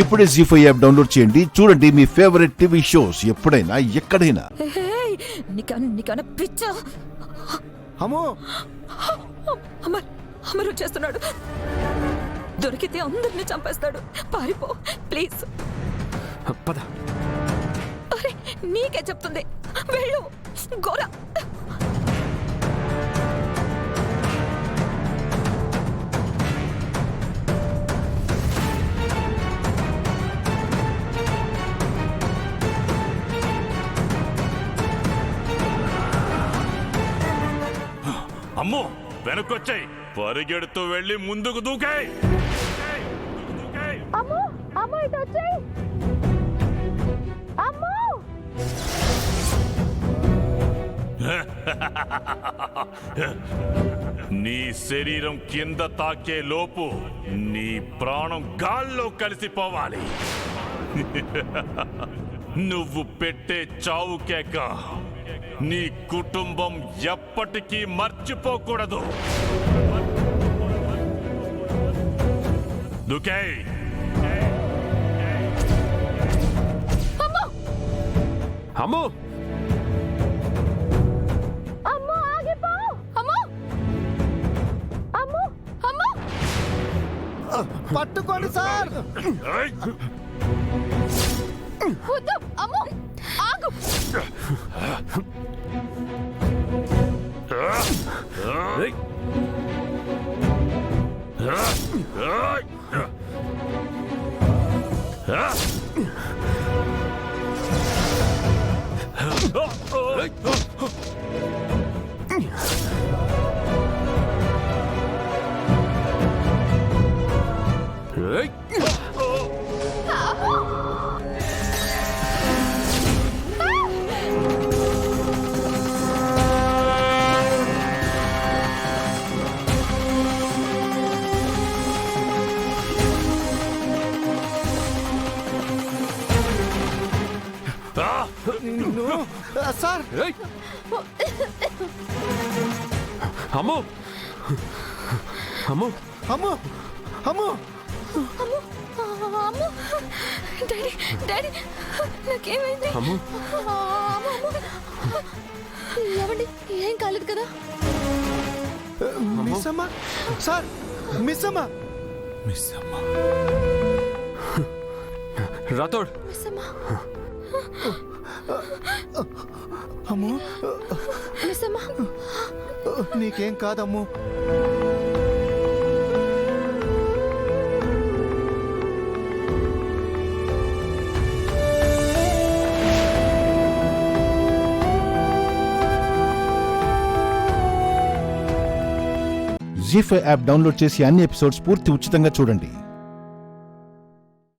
ఇప్పుడే జీ5 app download చేయండి. చూడండి మీ ఫేవరెట్ టీవీ షోస్ ఎప్పుడైనా ఎక్కడైనా. నీకన్నా పిచ్చా? అమ్మో అమరు చేస్తున్నాడు. దొరికితే అందరినీ చంపేస్తాడు. పారిపో ప్లీజ్. పద. అరే నీకే చెప్తుంది, వెళ్ళు. గోరా అమ్మో వెనకొచ్చాయి. పరిగెడుతూ వెళ్ళి ముందుకు దూకాయి. నీ శరీరం కింద తాకే లోపు నీ ప్రాణం గాల్లో కలిసిపోవాలి. నువ్వు పెట్టే చావు కేక నీ కుటుంబం ఎప్పటికీ మర్చిపోకూడదు. దుకే అమ్మో పట్టుకోండి సార్. సార్ అమ్మో అమ్మో అమ్మో అమ్మో డాడీ డాడీ నాకేమైంది? ఏమండి ఏం కాలేదు కదా? మిస్ అమ్మా సార్. మిస్ అమ్మా రాథోడ్. అమ్మో నీకేం కాదమ్మో. జీ5 యాప్ డౌన్లోడ్ చేసి అన్ని ఎపిసోడ్స్ పూర్తి ఉచితంగా చూడండి.